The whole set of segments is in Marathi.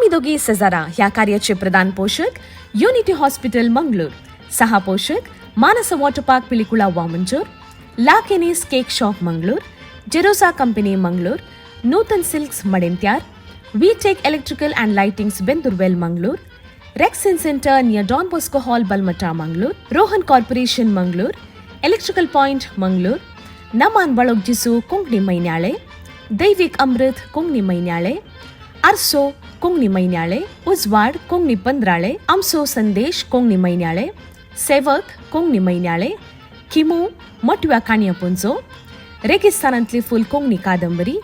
आम्ही दोघी सजारा ह्या कार्याचे प्रधान पोषक युनिटी हॉस्पिटल मंगळूर, सहा पोषक मानस वॉटर पार्क पिलिकुळा वामंजूर, ला केनीस cake shop Mangalore, Jerosa company Mangalore, Nutan silks Madantyar, V tech electrical and lightings Bendurwell Mangalore, rexine centre near Don Bosco hall Balmatta Mangalore, Rohan corporation Mangalore, electrical point Mangalore, नमान बळोग जिसू कोंकणी मैन्याळे, दैविक अमृत कोंकणी मैन्याळे, आरसो कोंकणी मैन्याळे, उजवाड कोंकणी पंद्राळे, आमसो संदेश कोंकणी मैन्याळे, सेवक कोंकणी मैन्याळे, किमू मोटव्या काणया पुंजो, रेगिस्तानांतली फुल कोंकणी कादंबरी,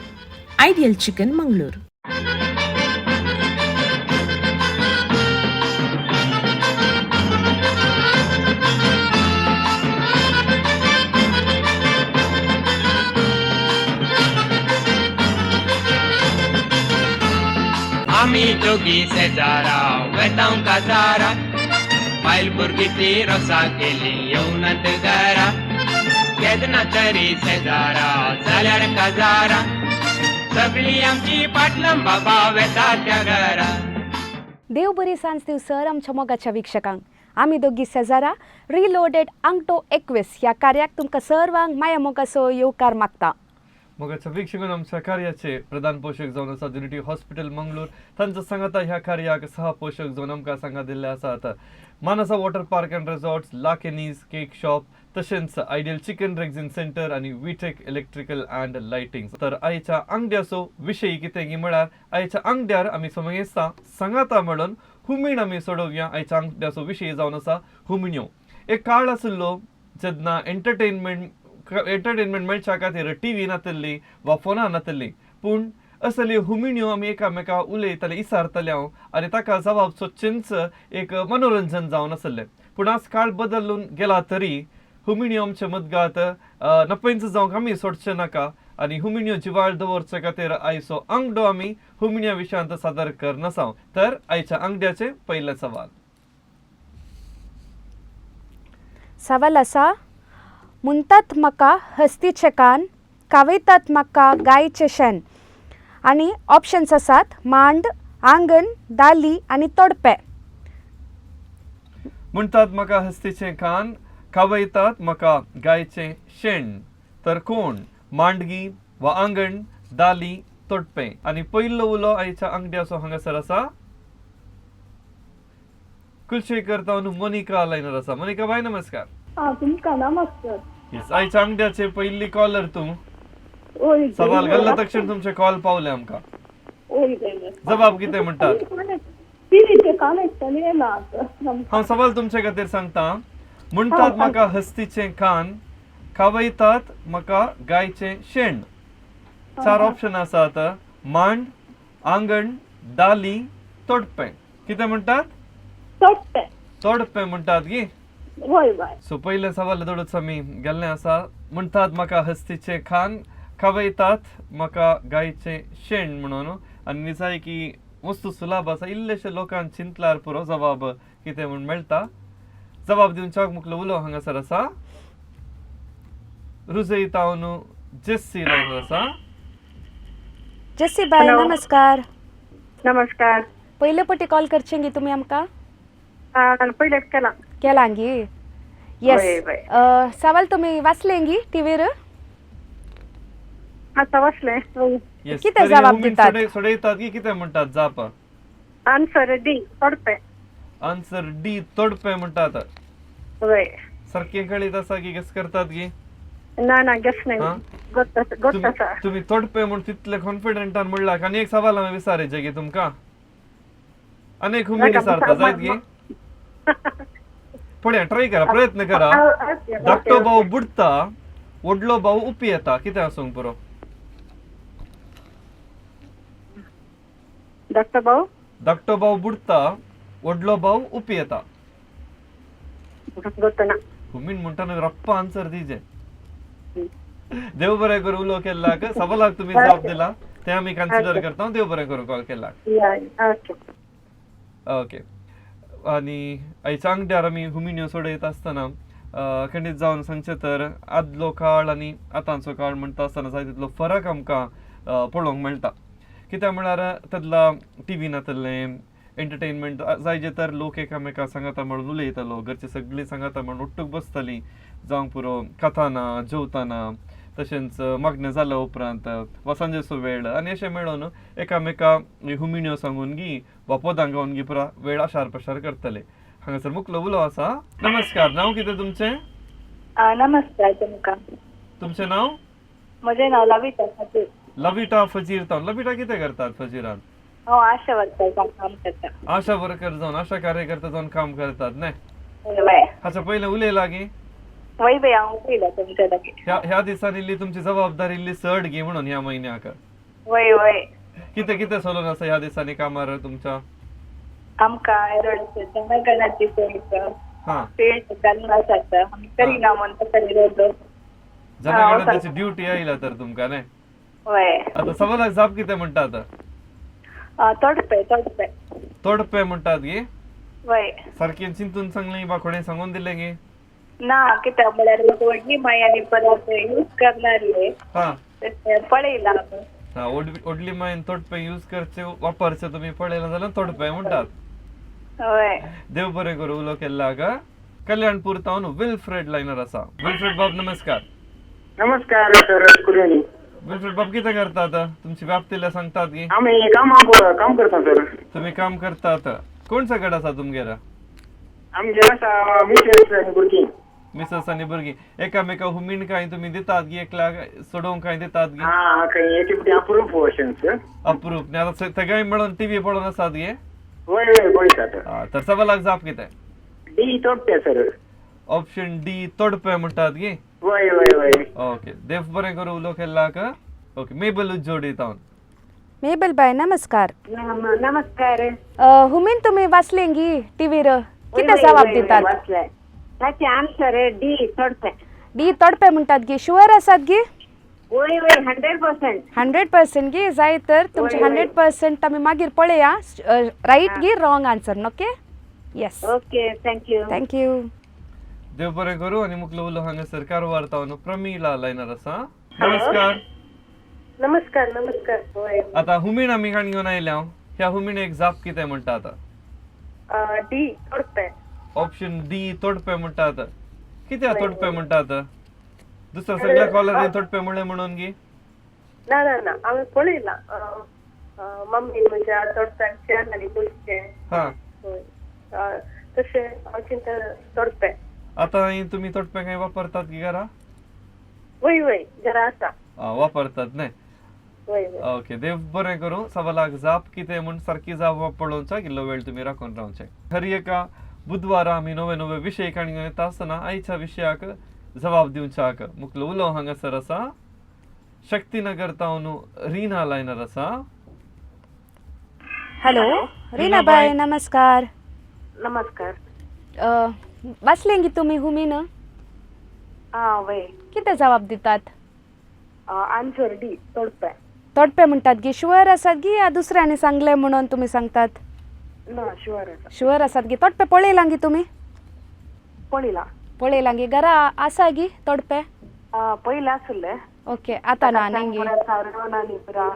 आयडियल चिकन मंगळूर. आम्ही दोघी शेजारा वेतांव काजारा, पायल भुरगीची रोसा केली येवनात घरा, केदना तरी शेजारा जाल्यार काजारा, सगळी आमची पाटलम बाबा वेता त्या घरा. देव बरी सांज दिवसर आमच्या मोगाच्या वीक्षकांक. आमी दोगी शेजारा रिलोडेड अंगटो 21 ह्या कार्याक तुमकां सर्वांक माया मोगाचो येवकार मागता. मोगाच्या वीक्षकांक आमच्या कार्याचे प्रधान पोषक जावन आसात युनिटी हॉस्पिटल मंगळूर. तांच्या सांगाता ह्या कार्याक सहा पोषक जावन आमकां सांगा दिल्ले आसात. मानसा वॉटर पार्क अँड रिसॉर्ट्स, ला केनीज केक शॉप, तशेंच आयडियल चिकन रेक्सिन सेंटर आणि वीटेक इलेक्ट्रिकल अँड लाइटिंग. तर आयच्या अंगड्याचो विशय कितें म्हळ्यार आयच्या अंगड्यार आमी समयेस्ता सांगाता म्हणून हुमीण आमी सोडोवया. आयच्या अंगड्याचो विशय जावन आसा हुमिण्यो. एक काळ आशिल्लो जेन्ना एंटरटेनमेंट मेळच्या खातीर टीव्ही नातल्ली वा फोनार नातल्ली, पूण असली हुमिण्यो आमी एकामेका उलयताले, इसारताले हांव, आनी ताका जबाब सोदचेंच एक मनोरंजन जावन आसलें. पूण आज काळ बदलून गेला तरी हुमिण्यो आमच्या मदगांत नपयंच जावंक आमी सोडचे नाका. आनी हुमिण्यो जिवाळ दवरचे खातीर आयचो अंगडो आमी हुमिण्या विशयांत सादर करनासाव. तर आयच्या अंगड्याचे पयले सवाल. सवाल आसा, म्हणटात म्हाका हस्तीचे कान, कावयतात म्हाका गायचे शेण, आनी ऑप्शन्स आसात मांड, आंगण, दाली आनी तोडपे. म्हणटात म्हाका हस्तीचे कान, खावयतात म्हाका गायचे शेण. तर कोण? मांडगी वा आंगण, दाली, तोडपे. आनी पयलो उलो आयच्या अंगड्याचो हांगासर आसा कुलशेखर तावन मोनिका लायनर आसा. मोनिका बाय नमस्कार. तुमका नमस्कार. येस, आयच्या अंगड्याचे पयली कॉलर तूं. सवाल घाल्ला तक्षण तुमचे कॉल पावले आमकां. जबाब कितें म्हणटात? हांव सवाल तुमचे खातीर सांगता. म्हणटात म्हाका हस्तीचे कान, खावयतात म्हाका गायचे शेण. चार ऑप्शन आसात. मांड, आंगण, दाली, तोडपे. कितें म्हणटात? तोडपे म्हणटात गी. सो पयले सवाल दोडूच आमी गेल्ले आसा. म्हणटात म्हाका हस्तीचे कान, खावयतात म्हाका गायचे शेण म्हणून. आनी दिसाय की वस्तू सुलभ आसा, इल्लेशे लोकांक चिंतल्यार पुरो जबाब कितें म्हूण मेळटा. जबाब दिवच्याक मुखलो उलो हांगासर आसा रुजई तावन जेस्सी लायनर आसा. जेस्सी बाय नमस्कार. नमस्कार. पयले पटी कॉल करचे गी तुमी आमकां? पयलेच केला. केला गी. येस. सवाल तुमी वाचले गी टीव्हीर? आता वाचले. कितें जबाब दितात? सोडयतात की कितें म्हणटात जाप? आन्सर डी, तोडपे. आन्सर डी, तोडपे म्हणटात. होय. सारकें कळीत आसा की गेस करतात की? ना गेस नाही. गोत आसा. तुम्ही तोडपे म्हूण तितले कॉन्फिडंटान म्हणला. आनी एक सवाल हांवें विचारचे गे तुमकां. अनेक हुमीण विचारता जायत गे. पळया, ट्राय करा, प्रयत्न करा. धाकटो भाव बुडता, व्हडलो भाव उपी येता. कितें आसूंक पुरो? धाकटो भाव बुडता, व्हडलो भाव उपी येता. हुमीण म्हणटा रप्पा आन्सर दिजे. देव बरें करूं उलो केल्ल्याक. सवालाक तुम्ही जबाब दिला ते आमी कन्सिडर करता. देव बरें करूं कॉल केल्ल्याक. ओके. आनी आयच्या अंगड्यार आमी हुमिण्यो सोडयत आसतना खंडीत जावन सांगचे तर आदलो काळ आनी आतांचो काळ म्हणटा आसतना जाय तितलो फरक आमकां पळोवंक मेळटा. कित्याक म्हळ्यार तातला टीव्ही नातले एंटरटेनमेंट जायजे तर लोक एकामेका सांगाता म्हणून उलयतालो घरची सगळीं सांगाता म्हणून उट्टूक बसतालीं जावंक पुरो खाताना जेवताना तशेंच मागणें जाल्या उपरांत वा सांजेचो वेळ आनी अशें मेळून एकामेका हुमिण्यो सांगून गी वा पदां गावन गी पुरा वेळ आशार प्रशार करतले. हांगासर मुखलो उलो आसा. नमस्कार, नांव कितें तुमचें? नमस्कार तुमकां. तुमचें नांव? म्हजें नांव लविता खातीर. लविटा फजीर तावन. लविटा कितें करतात फजीरान? हांव आशा वर्कर काम करता. आशा वर्कर जावन आशा कार्यकर्ता जावन काम करतात न्हय? वय हाच्या पयलें उलयला गी वय वय हांव उलयला तुमच्या लागीं. ह्या दिसांनी इल्ली तुमची जबाबदारी इल्ली चड गी म्हणून ह्या म्हयन्याक वय वय कितें कितें चलून आसा ह्या दिसांनी कामार तुमच्या? आमकां जनगणाची हा फील्ड घालून आसात. आमी करिना म्हणटा तरी रोज. जनगणनेची ड्युटी आयला तर तुमकां न्हय? वय आतां सवालाक जाप कितें म्हणटात? तोडपे तोडपे. तोडपे म्हणटात गी? वय सारकें चिंतून सांगलें बा कोणें सांगून दिलें गी? ना कित्याक म्हळ्यार व्हडली माय आनी परत यूज करणारे हा पळयला. हा व्हडली मायन तोडपे यूज करचे वापरचे तुमी पळयला जाल्यार तोडपे म्हणटात. वय देव बरें करूं. उलो केल्ल्याक कल्याणपूर तावन विल्फ्रेड लायनर आसा. विल्फ्रेड बाब नमस्कार. नमस्कार सर कुर्यानी. विल्फ्रेड बाब कितें करतात? तुमची व्याप्तीला सांगतात गी? आम्ही काम करता सर. तुम्ही काम करतात. कोणचा गट आसा तुमगेर? आमचे आसा मिसेस आनी भुरगीं. मिसेस आनी भुरगीं एकामेका हुमीण काय तुम्ही दितात गी? एकल्याक सोडोवंक काय दितात गी? हा काही याची पुढे अप्रूव्ह क्वेश्चन्स. अप्रूप न्ही? आतां सगळ्यां मेळून टीव्ही पळोवन आसात गे? वय वय पळयतात. तर सवालाक जाप कितें? डी तोडटे सर. ऑप्शन डी तोडपे म्हणटात गी? वय वय वय. ओके, देव बरें करूं. उलो केल्ल्याक ओके. मेबल जोडी तावन. मेबल बाय नमस्कार. नमस्कार. हुमीन तुम्ही वाचले गी टीव्हीर कितें जबाब दितात? ताचे आन्सर डी तोडपे. डी तोडपे म्हणटात गी. शुअर आसात गी? वय वय 100%. 100% गी. जाय तर तुमचे 100% आमी मागीर पळया राईट गी wrong answer. Okay yes okay thank you. Thank you. देव बरें करूं. आनी मुखलो उलो हांगासर कारवार तावन प्रमिला लायनर आसा. नमस्कार. नमस्कार नमस्कार. वय आतां हुमीण आमी काण घेवन आयल्या. ह्या हुमिणेक जाप कितें म्हणटात? डी तोडपे. ऑप्शन डी तोडपे म्हणटात. कित्याक तोडपे म्हणटात? दुसऱ्या सगळ्या कॉलरांनी तोडपे म्हणले म्हणून गी? ना ना ना हांवें पळयला. मम्मी म्हज्या तोडप्याक शेण आनी पयशे. हा तशें हांव चिंता तोडपे. आतां तुमी तोडपे काय वापरतात गी घरा? वय वय जरा आसा. वापरतात न्हय? वय वय ओके, देव बरें करूं. सवालाक जाप कितें म्हूण सारकी जाप पळोवचा इल्लो वेळ तुमी राखून रावचे. खरी एका बुधवारा आमी नवे नवे विशय काडून येता आसतना आयच्या विशयाक जबाब दिवच्याक मुखलो उलो हांगासर आसा. शक्तीनगर तावन रीना लायनर आसा. हॅलो रीना बाय नमस्कार. नमस्कार. वाचले गी तुम्ही हुमीन? वय कितें जबाब दितात? Answer D तोडपे. तोडपे म्हणटात गी. शुअर आसात गी या दुसऱ्याने सांगले म्हणून तुम्ही सांगतात? ना शुअर आसा. शुअर आसात गी. तोडपे पळयला गी तुम्ही? पळयला. पळयला गी. घरा आसा गी तोडपे? पयले आसले. ओके आतां ना न्ही गी. आनी पुरा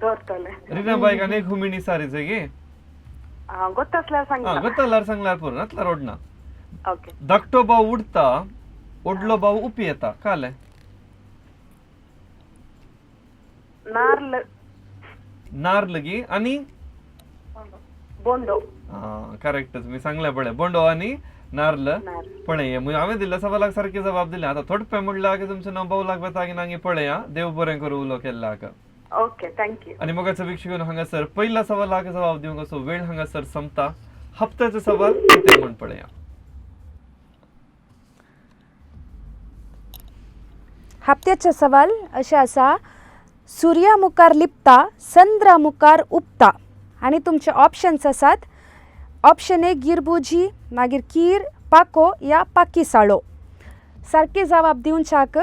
दवरतले. रीना बायक आनी एक हुमिणी सारीचे गे? ಗೊತ್ತಾಸ್ಲಾರ ಸಂಗೀತ. ಗೊತ್ತಲ್ಲಾರ ಸಂಗ್ಲಾರ ಪೂರ ನತ್ಲಾರ ಓಡ್ನ. ಓಕೆ. धाकटो भाव उडता, ओडलो भाव उपी येता. काले? नार्ल. नार्ल गी आणि बोंडो. करेक्ट तुम्ही सांगल्या पळे. बोंडो आणि नार्ल पळय. हांवें दिल्ल्या सवालाक सारके जबाब दिले. आता थोडपे म्हणल्या की तुमचें नांव भाऊ लागता की नांगी पळया. देव बरें करूं उलो केल्ल्याक. Okay thank you. आणि मोगाचो वीक्षक हांगासर पहिला सवालाक जबाब दिवंक असो वेळ हांगासर संपता. हप्त्याचो सवाल कितें म्हण पळया. हप्त्याचे सवाल अशें आसा. सुर्या मुखार लिपता, चंद्रा मुखार उप्ता. आनी तुमचे ऑप्शन्स आसात. ऑप्शन ए गिरबुजी, मागीर कीर, पाको या पाकिसाळो. सारके जबाब दिवच्याक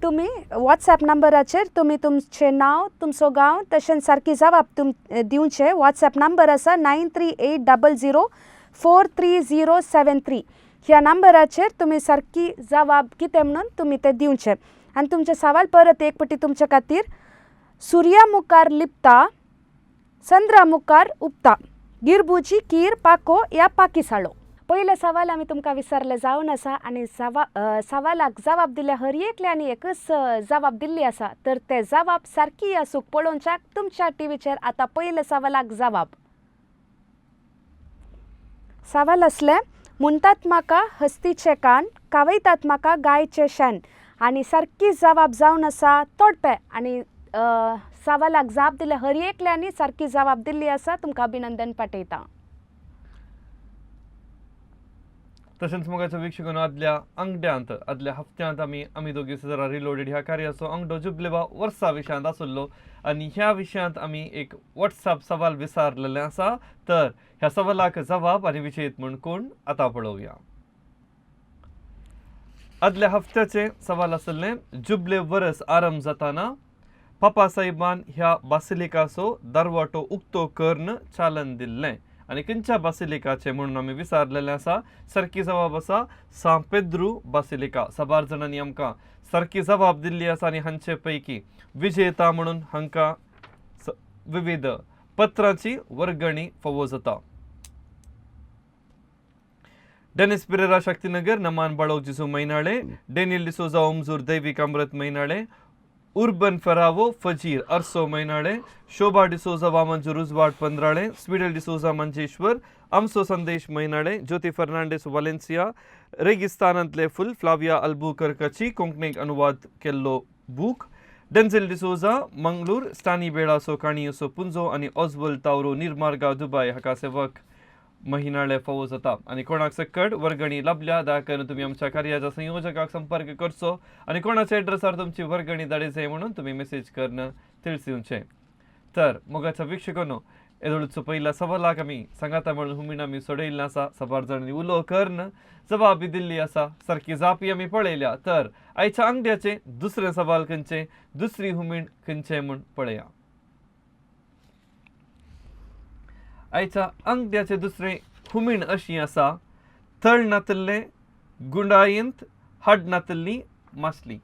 तुमी वॉट्सॅप नंबराचेर तुमी तुमचें नांव, तुमचो गांव तशेंच सारके जबाब दिवचे. वॉट्सॅप नंबर आसा 9380043073. ह्या नंबराचेर तुमी सारकी जबाब कितें म्हणून तुमी ते दिवचे. आनी तुमचे सवाल परत एक पटी तुमचे खातीर. सुर्या मुखार लिपता, संद्रा मुखार उपता गिरबुजी कीर पाको या पाकिसाळो. पयले सवाल आमी तुमकां विचारले जावन आसा आनी सवालाक जबाब दिले हर एकल्यानी एकच जबाब दिल्ली आसा. तर ते जबाब सारकी आसूंक पळोवच्याक तुमच्या टीव्हीचेर आतां पयले सवालाक जबाब. सवाल असले म्हणटात म्हाका हस्तीचे कान कावयतात म्हाका गायचे शेण. आणि सारकी जबाब जावन आसा तोडपे आनी सवालाक जाप दिले हर एकल्यानी सारकी जबाब दिल्ली आसा. तुमकां अभिनंदन पाठयता. तशेंच मोगाच्या वीक्षकांनो आदल्या हप्त्यांत आमी दोगी जरा रिलोडेड ह्या कार्याचो अंगडो जुबलेबा वर्सा विशयांत आसलो आनी ह्या विशयांत आमी एक व्हॉट्सॲप सवाल विचारलेले आसा. तर ह्या सवालाक जबाब आनी विशयत म्हूण कोण आतां पळोवया. आदल्या हप्त्याचे सवाल आसले जुबले वर्स आरंभ जाताना पापा साहेबान ह्या बासिलिकाचो दरवाटो उक्तो करन चालन दिल्लें आनी खंयच्या बासिलिकाचे म्हणून आमी विचारलेले आसा. सारकी जबाब आसा सान पेद्रू बासिलिका. 7 जाणांनी आमकां सारकी जबाब दिल्ली आसा आनी हांचे पैकी विजेता म्हणून हांकां विविध पत्रांची वर्गणी फावो जाता. डेनिस पिरेरा शक्तीनगर, नमान बाळोक जिसू मैनाळे, डेनियल डिसोजा ओमजूर दैविक अमृत मैनाळे, उर्बन फेरावो फजीर अर्सो मैनाळे, शोभा डिसोजा वामंजूर उजवाड पंद्राळे, स्वीडल डिसोजा मंजेश्वर, अमसो संदेश मैनाळे, ज्योती फर्नांडीस वालेन्सिया, रेगिस्तानांतले फुल फ्लाविया अल्बुकर कची कोंकणीक अनुवाद केल्लो बूक, डेन्झिल डिसोजा मंगळूर, स्टानी बेळासो काणियोसो पुंजो आनी ऑझवल तावरो निर्मार्गा दुबय हाका सेवक महिनाळे फावो जाता. आनी कोणाक सकट वर्गणी लाभल्या दया करून तुम्ही आमच्या कार्याच्या संयोजकाक संपर्क करचो आनी कोणाच्या एड्रेसार तुमची वर्गणी धाडचे म्हणून तुम्ही मेसेज करून तिळसिवचे. तर मोगाच्या वीक्षकांनो येदोळचो पहिला सवालाक आमी सांगाता म्हणून हुमीण आमी सोडयल्लें आसा. 7 जाणांनी उलो करून जबाबी दिल्ली आसा. सारकी जापी आमी पळयल्या. तर आयच्या अंगड्याचे दुसरे सवाल खंयचे, दुसरी हुमीण खंयचे म्हूण पळया. आयच्या अंगड्याचे दुसरे हुमीण अशी आसा तळ नातल्ले गुंडायंत हाड नातल्ली मासली.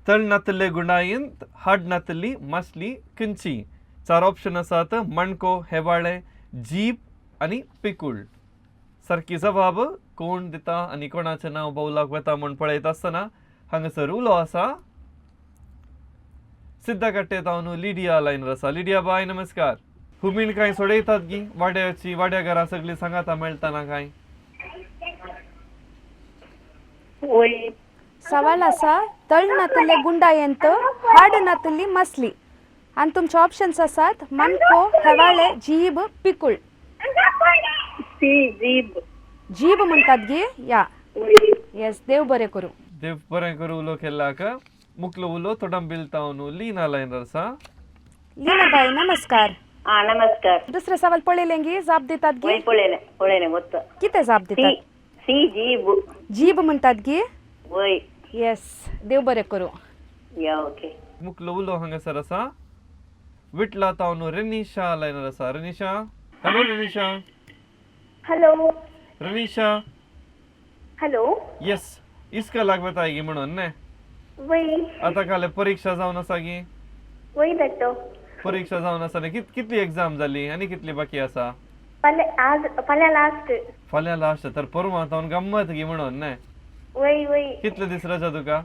तळ नातल्ले गुंडायंत हाड नातल्ली मासली खंयची. 4 ऑप्शन आसात मणको, हेवाळे, जीप आनी पिकूळ. सारकी जबाब कोण दिता आनी कोणाचें नांव बावलाक वता म्हूण पळयत आसतना हांगासर उलो आसा. सिद्धा कट्टेतावन लिडिया लायनर आसा. लिडिया बाय नमस्कार. हुमीण काय सोडयतात गी वाड्या घरा सगळी सांगाता मेळटाना काय. सवाल आसा तळ नातल्ले गुंडायंत हाड नातल्ली मसली आणि तुमचे ऑप्शन्स आसात मणको, हेवाळे, जीब, पिकूळ. जीब म्हणटात गी या. येस, देव बरें करूं. देव बरें करूं. उलो केल्लाक मुकलो उलो तोडंबिलतावन लीना लायनर आसा. लीना बाई नमस्कार. नमस्कार. दुसरे सवाल पळयलें गी जाप दितात गी. पळयलें गोत्ता. कितें जाप दितात. सी जीब. जीब म्हणटात गी. वय. येस, देव बरें करूं. या ओके. मुकलो उलो हांगासर आसा. विटला तावन रेनिशा लायनर आसा. रेनिशा. हॅलो रेनिशा. हॅलो. रेनिशा. हॅलो. येस, इसका लागवता गी म्हणून ने. वय. आता काले परीक्षा जावन आसा गी. वय धाडटो. परीक्षा जावन आसा न्ही. कितली एग्जाम जाली आनी कितली बाकी आसा. फाल्यां लास्ट. फाल्यां लास्ट. तर परवां तावन गम्मत गी म्हणून ने. वय वय. कितले दीस रजा तुका.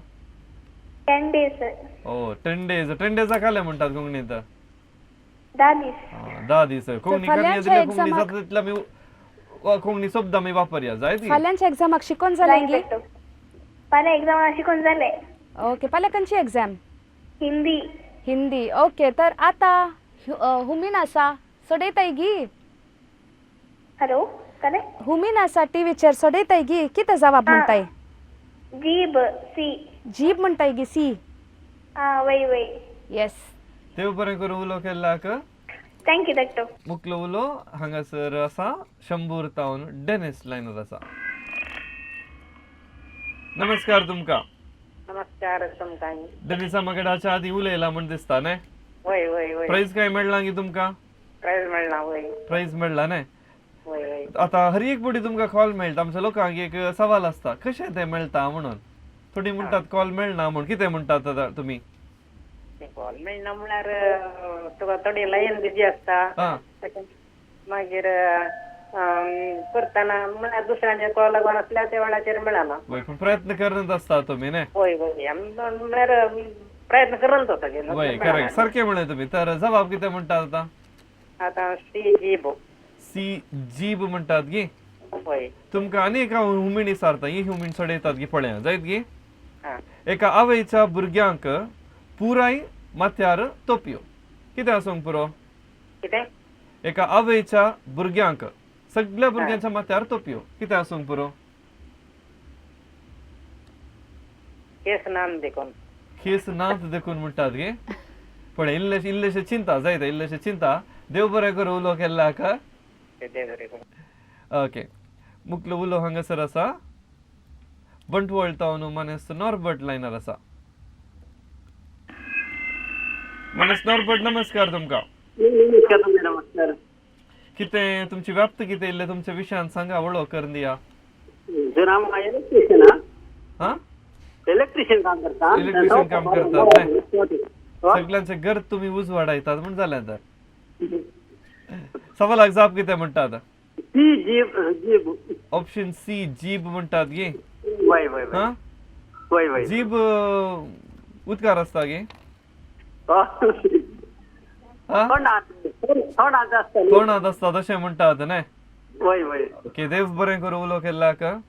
10 days. ओ 10 days. 10 days काले म्हणटात कोंकणीत. 10 दीस. 10 दीस. कोंकणी कमी फाल्यांच्या दिले कोंकणी exam-आक- जाता तितले आमी कोंकणी शब्द आमी वापरया जाय ती. फाल्यांच्या एक्झामाक शिकून जालें गी. फाल्यां एग्जाम शिकून जालें. ओके, फाल्यां खंयची एक्झाम. हिंदी. हिंदी. ओके, तर आतां हुमीन आसा सोडयताय गी. हॅलो. कले. हुमीन आसा टीव्हीचेर सोडयताय गी. कितें जबाब म्हणटाय. जीब. सी. जीब म्हणटाय गी. सी. वय वय. येस. देव बरें करूं. उलो केल्लाक थँक्यू धाडटो. मुकलो उलो हांगासर आसा. शंभूर तावन डेनिस लायनर आसा. नमस्कार तुमकां. नमस्कार तुमकां. डेनिसा मगडाच्या आदी उलयला म्हण दिसता न्ही. वय वय वय. प्राइज काय मेळ्ळा गी तुमकां. प्राइज मेळना. वय प्राइज मेळ्ळा न्ही. वय वय. आता हर एक बुडी तुमकां कॉल मेळटा. आमच्या लोकांक एक सवाल आसता कशें तें मेळटा म्हणून. थोडी म्हणटात कॉल मेळना म्हूण. कितें म्हणटात आतां तुमी. कॉल मेळना म्हळ्यार तुका थोडी लायन बिजी आसता हा मागीर करतना म्हळ्यार दुसऱ्यांचे कॉल लागून असल्या त्या वेळाचेर मेळना. वय पण प्रयत्न करत असता तुम्ही ने होय होय आमी म्हळ्यार प्रयत्न करत होता की वय करेक्ट सारखे म्हणे तुम्ही. तर जबाब किती म्हणतात आता? आता सी जीब सी जीब म्हणतात गी. होय तुमका अनेक हुमीण इसारता ही हुमीण सडयतात गी पळया जायत गी. हा एका आवयच्या भुरग्यांक पुराय माथ्यार तोपयो कितें आसूंक पुरो? कितें एका आवयच्या भुरग्यांक सगळ्या भुरग्यांच्या माथ्यार तोपयो कितें आसूंक पुरो? केस नाम देखून केस नात देखून म्हणटात गे. पण इल्लेशे चिंता जायत इल्लेशे चिंता. देव बरें करूं उलो केल्ला हाका. ओके मुख्य उलो हांगासर आसा बंटवळ टावन मनीस नॉर्बर्ट लायनर आसा. मनीस नॉर्बर्ट नमस्कार तुमका. नमस्कार. कितें तुमची व्याप्त कितें इल्ले तुमच्या विशयान सांगा वळो करून दिया. सर हांव इलेक्ट्रिशियन हा इलेक्ट्रिशियन काम करता. इलेक्ट्रिशियन काम करतात न्हय. सगळ्यांचे घर तुम्ही उजवाडायतात म्हण जालें तर. सवालाक जाप कितें म्हणटात? सी जीब जीब ऑप्शन सी जीब म्हणटात गे. वय वय हा वय वय जीब उदकार आसता गे. हा थोडाच आसता न्ही. तोंडात आसता तशें म्हणटात न्हय. वय वय ओके देव बरें करूं उलो केल्ला हाका.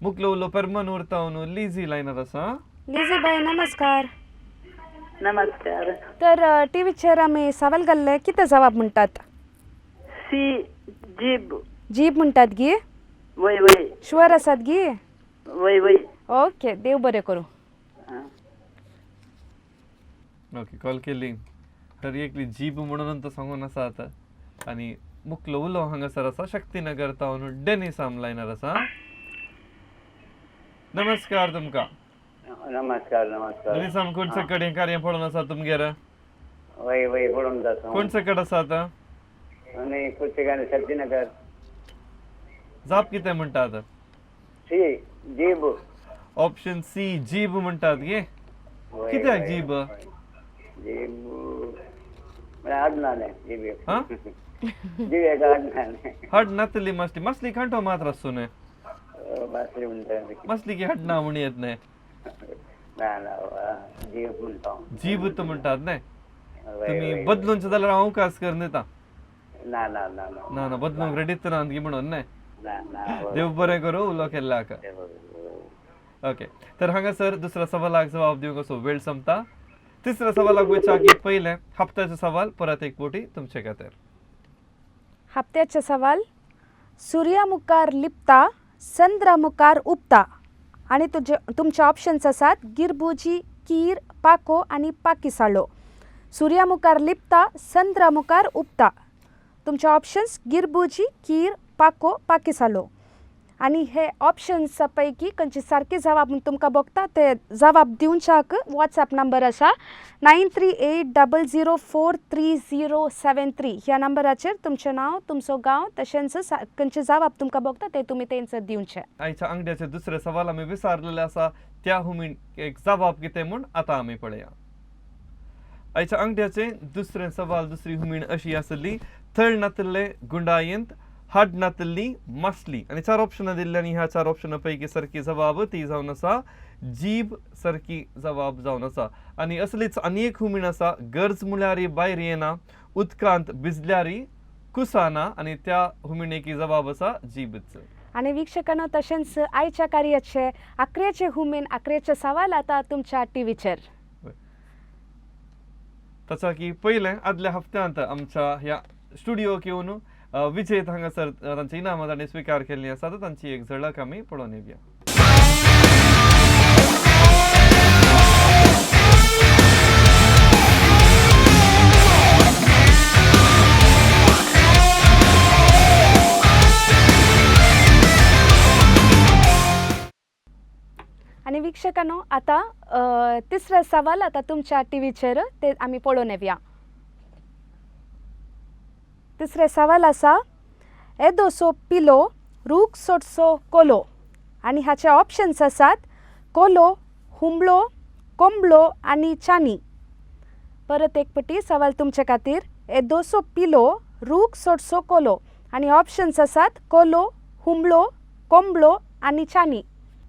मुख्लो उलो परमन उरतावन लिझी लायनर आसा. लिझी बाई नमस्कार. नमस्कार. तर टीव्हीचेर आमी सवाल घाल्ले कितें जवाब म्हणटात? सी जीब. जीब म्हणटात गी. वय वय शुअर आसात गी. वय वय. ओके देव बरें करूं. ओके कॉल केली तर एकली जीब म्हणून तर सांगून आसा आता. आणि मुख्लो उलो हांगासर आसा शक्तीनगर टावन डेनिस आम लायनर आसा. नमस्कार तुमका. नमस्कार नमस्कार. डेनिस आम कोणचे कडेन कार्य पडून आसा तुमगेर? वय वय पडून जाता. कोणचे कडेन आसा आता? आणि कुर्चेगान शक्तीनगर. जाप कितें म्हणटात? सी जीब. ऑप्शन सी जीब म्हणटात गे. वय, कित्याक वय. जीब? जीब म्हळ्यार आडनाने जीब. हा जीब एक आडनाने. हड नातली मसली मसली खंयटो मात्र आसू न्हय. बासरी म्हणटा. मसली की हड ना म्हण येत न्हय. ना ना जीब म्हणटा. जीब तो म्हणटात न्हय. वय, तुम्ही वय. बदलूनचे जाल्यार हांव अवकाश करून दिता. ना ना ना ना ना ना बदलूंक रेडीच रांद गी म्हणून न्हय. ना ना. देव बरें करूं उलो केल्ल्या हाका. ओके तर हांगासर दुसऱ्या सवालाक जवाब दिवंक असो वेळ संपता. तिसऱ्या सवालाक वयच्या आगी पयले हप्त्याचे सवाल परत एक पोटी तुमचे खातीर. हप्त्याचे सवाल. सुर्या मुखार लिपता चंद्रा मुखार उबता आणि तुमचे ऑप्शन्स आसात गिरबुजी, कीर, पाको आणि पाकिसाळो. सुर्या मुखार लिपता चंद्रा मुखार उबता. तुमचे ऑप्शन्स गिरबुजी, कीर, पाको, पाकिसाळो. आणि हे ऑप्शन्स पैकी खंयचे सारके जवाब तुमकां बघता ते जवाब दिवच्याक वॉट्सॲप नंबर आसा 9380043073. ह्या नंबराचेर तुमचें नांव, तुमचो गांव तशेंच खंयचे जवाब तुमकां बघता ते तुमी तेंच दिवचे. आयच्या अंगड्याचे दुसरे सवाल आमी विचारलेले आसा त्या हुमीन एक जवाब कितें म्हूण आतां आमी पळया. आयच्या अंगड्याचे दुसरे सवाल दुसरी हुमीन अशी आसली थळ नातल्ले गुंडायंत हाड नातल्ली मसली. आणि 4 ऑप्शनां दिल्ली आनी ह्या 4 ऑप्शनां पैकी सारकी जवाब ती जावन आसा जीब सारकी जवाब जावन आसा. आणि असलीच आनी एक हुमीन आसा गरज म्हळ्यार भायर येना उदकांत भिजल्यारी कुसाना आणि त्या हुमिणेकी जवाब आसा जीबच. आणि वीक्षकांनो तशेंच आयच्या कार्याचे अकरेचे हुमीन अकरेचे सवाल आता तुमच्या टीव्हीचेर. तसा की पहिले आदल्या हप्त्यांत आमच्या ह्या स्टुडिओक येवन विजेत हांगासर तांची इनामां तांणी स्वीकार केल्ली आसा. तर तांची एक झळक आमी पळोवन येवया. आणि वीक्षकांनो आता तिसरा सवाल आता तुमच्या टीव्हीचेर ते आमी पळोवन येवया. तिसरे सवाल आसा येदोसो पिलो रूख सोडसो कोलो. आणि हाचे ऑप्शन्स आसात कोलो, हुमळो, कोंबलो आणि चानी. परत एक पटी सवाल तुमच्या खातीर. येदोसो पिलो रूख सोडसो कोलो. आणि ऑप्शन्स आसात कोलो, हुमलो, कोंबलो आणि चानी.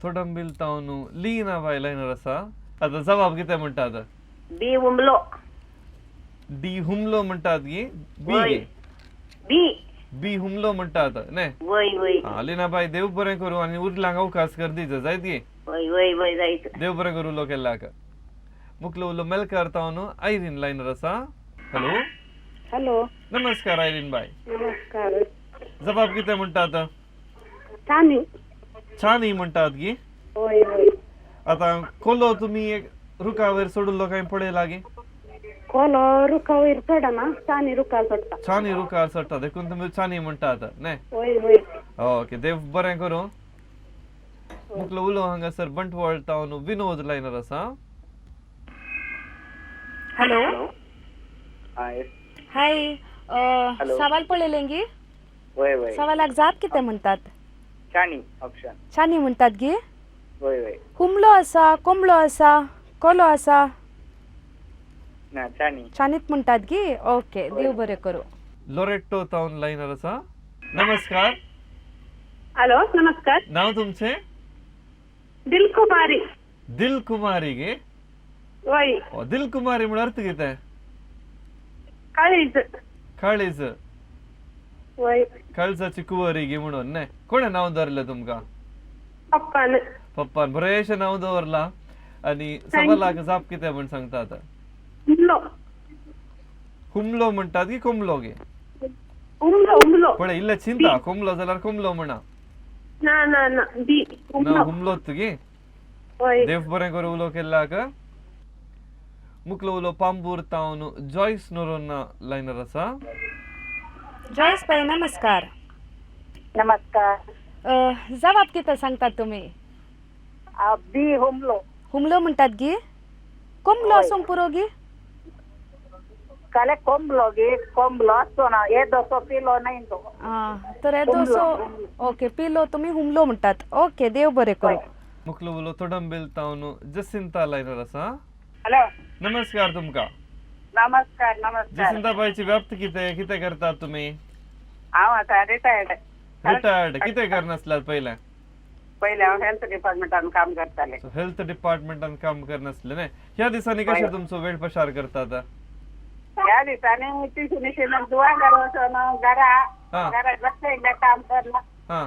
थोडं तावनू लीना बाय लायनर असा. आता जबाब किती म्हणतात? बी उमलो. डी हुमलो म्हणतात गी बी वय. गे बी. बी हुमलो म्हणतात ने. वय वय लीना बाय देव बरें करू आणि उरलांक अवकाश कर दीज जायत गे. वय वय वय जायचं. देव बरें करू उलो केल्लाक. मुकलो उलो मेलकार तावनू आयरीन लायनर असा. हॅलो हॅलो नमस्कार आयरीन बाय. नमस्कार. जबाब किती म्हणतात? छानी. छानी म्हणतात गी. होय होय. आता कोलो तुम्ही एक रुखावर सोडलो काही पडे लागे. कोलो रुखावयर चढा ना छानी रुखाल चढता. छानी रुखार सट्टा देखून तुम्ही छानी म्हणतात ने. होय होय. ओके देव बरें करू. मुकलो उलो हांगासर बंटवाळ तावन विनोद लायनर असा. हॅलो हा येस. हाय. हॅलो. सवाल पळयलेंगी. वय वय. सवालाक जाप कितें म्हणटात? छानी ऑप्शन. चानी म्हणटात गी. वय वय. हुमलो आसा, कोंबलो आसा, कोलो आसा. ना छानी. चानीत म्हणटात गी. ओके देव बरें करू. लोरेटो तावन लायनर असा. नमस्कार. हॅलो नमस्कार. नाव तुमचे? दिलकुमारी. दिल कुमारी गे. होय. दिल कुमारी म्हणून अर्थ किती? काळीज. काळीज. होय. काळजाची कुवारी गे म्हणून ने. कोणे नाव धरलं तुमका? पप्पान. पप्पान बरेशे नाव दवरला. आणि सवालाक जाप किती म्हण सांगता आता? हुमलो. हुमलो म्हणतात की कोंबलो गे? उमलो उमलो. पण इल्ले चिंता कोंबलो जाल्यार कोंबलो म्हणा. ना ना ना बी ना उमलो. हुमलोत गे. होय. देव बरें करू उलो केल्लाक. मुकलो उलो पांबूर तावन जॉयस नोरोना लायनर असा. जॉयस बाई नमस्कार. नमस्कार. जबाब कितें सांगतात तुमी? बी हुमलो. हुमलो म्हणटात गी. कोंबलो आसूंक पुरो गी. काले कोंबलो गे. कोंबलो असतो ना येदोसो पिलो नाही तो. तर येदोसो. ओके पिलो तुम्ही हुमलो म्हणटात. ओके देव बरें करू. मुकलो उलो तोडंबेल तावन जसिंता लायनर असा. हॅलो नमस्कार तुमका. नमस्कार नमस्कार. जसिंता बाईची व्याप्ती किती किती करतात तुम्ही? हांव आता रिटायर्ड. रिटायर्ड किती करनासल्यात पहिले? पहिले हांव हेल्थ डिपार्टमेंटान काम करताले. हेल्थ डिपार्टमेंटान काम करनासले ने. ह्या दिसांनी कशे तुमचो वेळ पसार करतात? ह्या दिसांनी ट्युशनीशन दुआ करवसोन घरा हा. घरा बसले काम करना. हा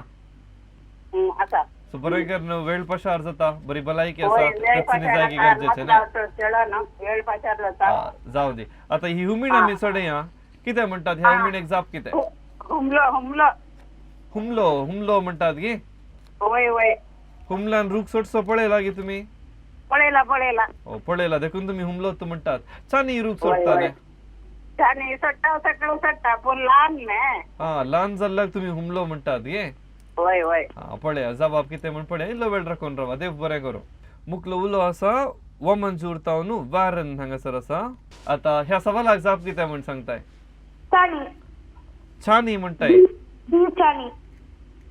असा. सो बरें करून वेळ पसार जाता. बरी भलायकी होय, आसा. वेळ त्याचनी पसार जागी जाता, गरजेचे मजा ने. येतो, खेळोन वेळ पसार जाता. जाऊ दे. आता ही हुमीण आमी चढया किती म्हणतात? ह्या हुमीणेक जाप किती? हुमलो हुमलो. हुमलो हुमलो म्हणतात गे. होय होय. हुमलान रूख सोडसो पळयला गे तुम्ही? पळयला पळयला. हो पळयला देखून तुम्ही हुमलोत म्हणतात. छानी रूख होय, सोडताले. होय. त्याने सट्टा सगळं सट्टा पण लहान ने. हा लहान जाल्ल्याक तुम्ही हुमलो म्हणतात गे. होय होय. हा पळया जबाब किती म्हण पळया. इल्लो वेळ राखून रावा. देव बरें करू. मुकलो उलो आसा वमंजूर तावन वारन हांगासर आसा. आता ह्या सवालाक जाप किती म्हण सांगताय? छानी. छानी म्हणताय. बी छानी.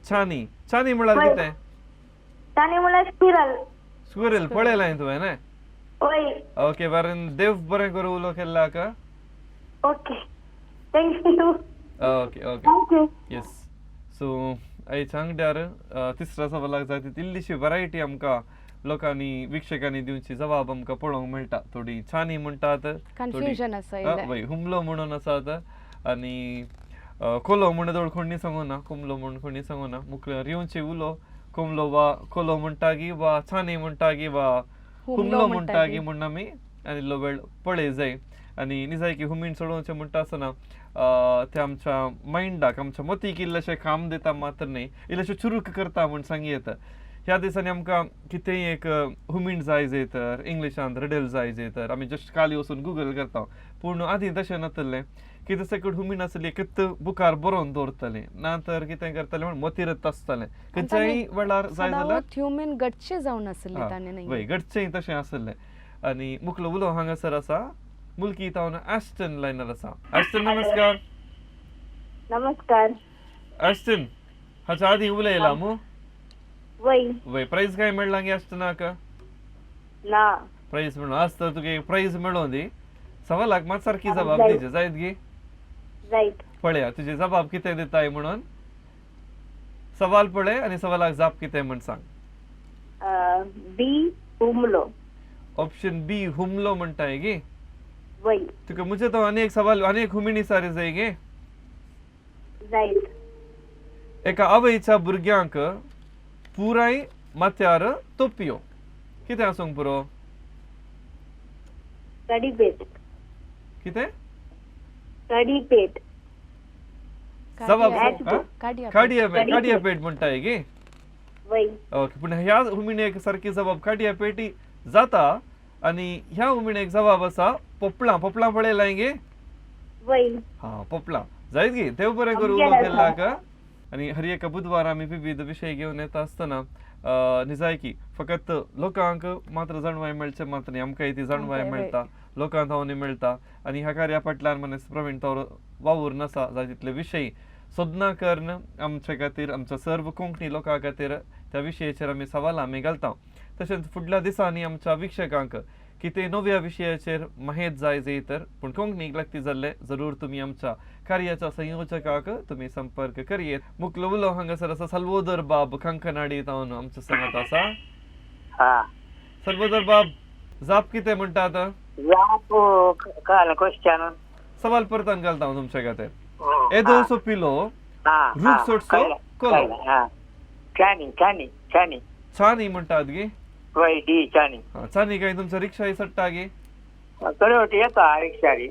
छानी. छानी म्हळ्यार कितें? छानी म्हळ्यार स्पिरल. स्क्विरल पळयलाय तुवें ने. होय. ओके वारन देव बरें करू उलो केल्लाक. Okay thank you. Okay okay thank you. Yes. So आयच्या अंगड्यार तिसऱ्या सवालाक जाय ती इल्लीशी वरायटी आमकां लोकांनी वीक्षकांनी दिवची जबाब आमकां पळोवंक मेळटा. थोडी छानी म्हणटात. कन्फ्युजन आसा इल्लें. वय हुमलो म्हणून आसात. आनी कोलो म्हणून ओळखून सांगूना. कोंबलो म्हणून कोणी सांगूना. मुख्य रिवचे उलो कोंबलो वा कोलो म्हणटा गी वा छानी म्हणटा गी वा हुमलो म्हणटा गी म्हणून आमी आनी इल्लो वेळ पळय जाय. आनी निजाय की हुमीण सोडोवचें म्हणटा आसतना ते आमच्या मायंडाक आमच्या मतीक इल्लेशें काम दिता मात्र न्ही इल्लेशें चुरूक करता म्हूण सांगी येता. ह्या दिसांनी आमकां कितेंय एक हुमीण जाय जाय तर इंग्लिशांत रिडल जाय जाय तर आमी जस्ट खाली वचून गुगल करता. पूण आदीं तशें नासलें. कितें सकट हुमीण आसली कित बुकार बरोवन दवरतलें ना तर कितें करतलें म्हण मतीरत आसतलें. खंयच्याय वेळार जाय जाल्यार ह्युमन गटशे जावन आसले ताणें. वय घडचें तशें आसलें. आनी मुकलो उलो हांगासर आसा. मुलकी तावन ॲस्टन लायनर आसा. ॲस्टन नमस्कार. नमस्कार. ॲस्टन हाच्या आदीं उलयला मू. वय. वय प्रायज काय मेळ्ळा गे ॲस्टनाक? ना. प्राइज म्हणून आज तर तुगे प्राइज मेळों दी सवालाक मात सारकी जबाब दिवचे जायत गी राईट पळया तुझे जबाब कितें दिताय म्हणून सवाल पळय आणि सवालाक जाप कितें म्हण सांग बी हुमलो ऑप्शन बी हुमलो म्हणटाय गे वय तुका मुझे तो अनेक सवाल अनेक हुमिणी सारे जाय गे राईट एका आवयच्या भुरग्यांक पुराय माथ्यार तोपयो कितें आसूंक पुरो कडीपेट कितें कडीपेट जबाब कार्डिया काडिया पेट म्हणटाय गे वय ओके पण ह्या हुमिणेक सारकी जबाब काडिया पेटी जाता आणि ह्या हुमिणेक जबाब असा पोपळा पोपळा पळयलाय गे वय हा पोपळा जायत गे देव बरें करू उलो केला का आणि हर एका बुधवार आम्ही विविध विषय घेऊन येता असताना निजाय की फकत लोकांक मात्र जाणवाय मेळचे मात्र न्ही आमकां ती जाणवाय मेळटा लोकांक थावनी मेळटा आणि ह्या कार्या फाटल्यान मनीस प्रवीण तौर वावूर नसा जाय तितले विशयी सोदना करून आमच्या खातीर आमच्या सर्व कोंकणी लोकां खातीर त्या विशयाचेर आमी सवाल आमी घालता तशेंच फुडल्या दिसांनी आमच्या विक्षकांक कितें नव्या विशयाचेर माहीत जाय तर पूण कोंकणीक लागती जाल्ले जरूर तुमी आमच्या कार्याच्या संयोजकाक तुमी संपर्क करियेत मुख्य उलो हांगासर आसा सल्वोदर बाब खंखनाडी तावन आमच्या सांगात आसा हा सल्वोदर बाब जाप कितें म्हणटात जाप कळलं क्वेश्चन सवाल परतन घालता हांव तुमच्या खातीर येदो सो पिलो रूख सोडसो कोलो चानी चानी चानी छानी म्हणटात गे वय डी चानी छानी काय तुमच्या रिक्षा सट्टा गे तरी येता रिक्षारी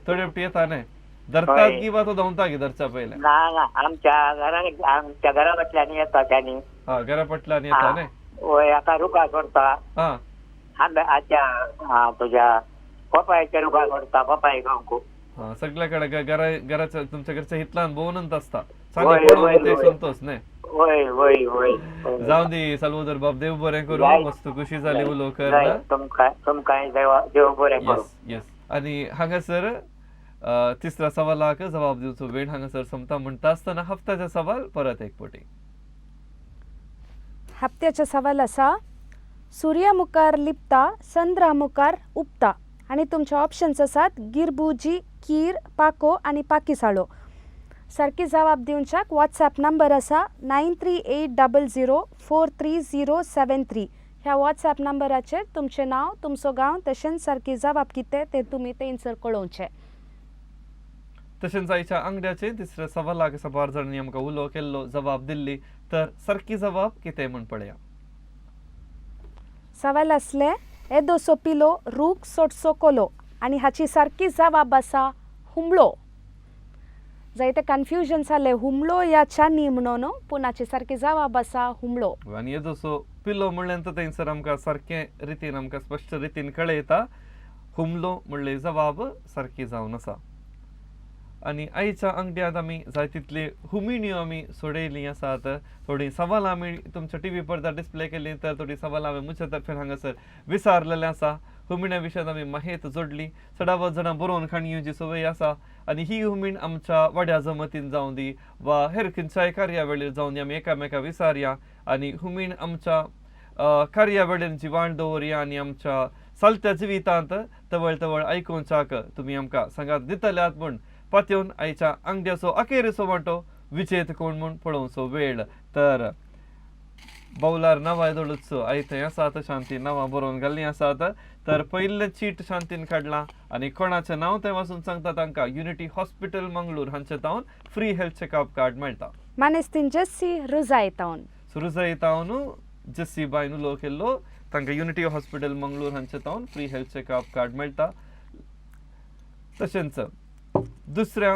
थोडे येता न्हय धरतात की वा तो धांवता गे धरच्या पयले ना ना आमच्या घरा फाटल्यान येता चानी हा घरा पटल्यान येता न्हय वय आता रुका सोडता हा आंब्याच्या तुझ्या पपायच्या रुका सोडता पपाय गावको हा सगळ्याकडे घराच्या तुमच्या घरच्या हितल्यान भोवनंत असता वय, छानी वय, ते वय. संतोष न्हय वय वय वय जाऊन दी सल्वोदर बाब देव बरें करू जाय. मस्त खुशी जाली उलो जाय, कर तुमकां देव बरें करू येस येस आणि हांगासर तिसऱ्या सवालाक जबाब दिवचो वेळ हांगासर संपता म्हणटा आसतना हप्त्याचे सवाल परत एक पोटी हप्त्याचा सवाल असा सूर्या मुखार लिपता चंद्रा मुखार उपता आणि तुमचे ऑप्शन्स आसात गिरबुजी कीर पाको आणि पाकिसाळो सारकी जबाब दिवच्याक व्हॉट्सॲप नंबर आसा 9380043073 ह्या व्हॉट्सॲप नंबराचेर तुमचें नांव तुमचो गांव तशेंच सारकी जबाब कितें तें तुमी थंयसर कळोवचें तशेंच आयच्या अंगड्याचे तिसऱ्या सवालाक सबार जाणांनी आमकां उलो केल्लो जबाब दिल्ली तर सारकी जबाब कितें म्हण पळया सवाल असले येदो सोपिलो रूख सोटसो कोलो आणि हाची सारकी जबाब आसा हुमळो जायते कन्फ्युजन जाले हुमळो या चानी म्हणून पूण हाची सारकी जबाब आसा हुमळो आणि येदो सो पिलो म्हणल्यानंतर थंयसर आमकां सारके रितीन आमकां स्पश्ट रितीन कळयता हुमलो म्हणले जबाब सारकी जावन आसा आणि आयच्या अंगड्यांत आमी जाय तितली हुमिण्यो आमी सोडयली आसात थोडी सवाल आमी तुमच्या टीव्ही पडदा डिस्प्ले केली तर थोडी सवाल आमी म्हज्या तर्फेन हांगासर विचारलेले आसा हुमिण्या विशयान आमी माहीत जोडली चडावत जाणां बरोवन खाणयोची संवय आसा आणि ही हुमीण आमच्या वाड्या जमतीन जावं दी वा हेर खंयच्याय कार्यावळीर जावं दी आमी एकामेका विचारया आणि हुमीण आमच्या कार्यावळीन जिवाण दवरया आणि आमच्या चलत्या जिवितांत तवळ तवळ आयकुच्याक तुमी आमकां सांगात दितल्यात म्हूण पातयेवन आयच्या अंगड्याचो अखेरेचो वांटो विजेत कोण म्हूण पळोवचो वेळ तर बावलार नांवां दळुचो आय थंय आसात शांती नांवां बरोवन घाल्लीं आसात तर पयलें चीट शांतीन काडलां आणि कोणाचें नांव थंय वचून सांगता तांकां युनिटी हॉस्पिटल मंगळूर हांचे तावन फ्री हेल्थ चेकअप कार्ड मेळटा मानेस्तीन जस्सी रुजाय तावन सुरुजाई तावन जस्सी बायन उलो केल्लो तांकां युनिटी हॉस्पिटल मंगळूर हांचे तावन फ्री हेल्थ चेकअप कार्ड मेळटा तशेंच दुसऱ्या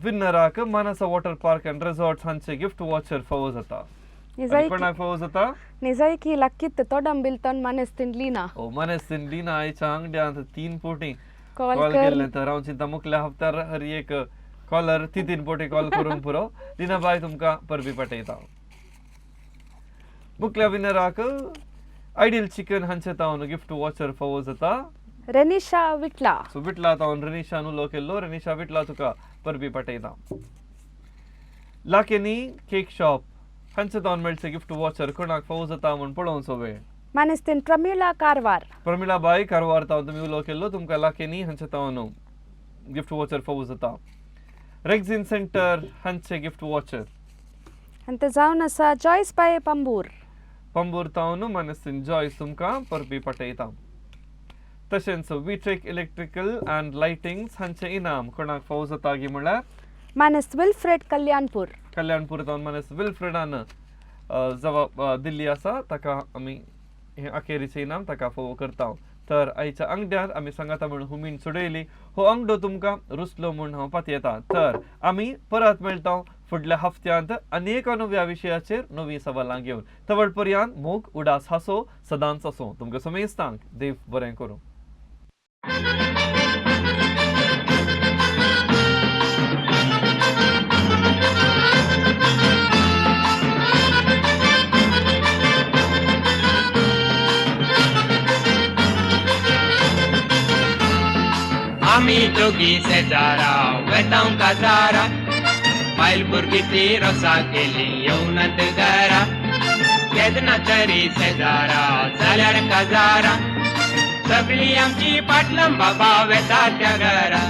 विनराक मानसा वॉटर पार्क अँड रिसॉर्ट्स हांचे गिफ्ट वॉचर फावो जाता कोणाक फावो जाता निजाय की लक्कीत तोडम बिलतन मानेस्तीन लिना मनेस्तीन लिना आयच्या अंगड्यांत 3 पोटी कॉल कॉल कर केल्ले तर हांव चिंता मुखल्या हप्त्यार हर एक कॉलर 3 पोटी कॉल करून पुरो लिना बाय तुमकां परबी पाठयता मुखल्या विनराक आयडियल चिकन हांचे तावन गिफ्ट वॉचर फावो जाता रेनिशा विटला सो विटला तावन रेनिशान उलो केल्लो रेनिशा विटला तुका परबी पाठयता लाकेनी केक शॉप हांचे तावन मेळचे गिफ्ट वॉचर कोणाक फावो जाता म्हूण पळोवचो वेळ मानेस्तीन प्रमिला कारवार. प्रमिला बाई कारवार तावन तुमी उलो केल्लो तुमकां लाखेनी हांचे तावन गिफ्ट वॉचर फावो जाता. रेक्झिन सेंटर हांचे गिफ्ट वॉचर. आनी ते जावन आसा जॉयस बाय पंबूर. पंबूर तावन मानेस्तीन जॉयस तुमकां परबी पटयता. तशेंच विट्रेक इलेक्ट्रिकल अँड लायटिंग्स हांचे इनाम कोणाक फावो जाता गी म्हणल्यार मानेस्त विल्फ्रेड कल्याणपूर. कल्याणपूर तावन मानेस्त विल्फ्रेडान जबाब दिल्ली आसा ताका आमी हे अखेरीचे इनाम ताका फावो करता. तर आयच्या अंगड्यात आमी सांगाता म्हणून हुमीन सोडयली. हो अंगडो तुमकां रुचलो म्हूण हांव पातयेता. तर आमी परत मेळटा फुडल्या हफ्त्यांत अनेक नव्या विशयाचेर नवी सवालां घेवन. तवळ पर्यंत मोग उडास हांसो सदांच असो. तुमकां समेस्तांक देव बरें करूं. आमी दोगी शेजारा वेतांव काजारा बायल भुरगीं ती रोसा केली येवनात घरा केदना तरी शेजारा जाल्यार काजारा सगळी आमची पाटलम बाबा वेता त्या घरा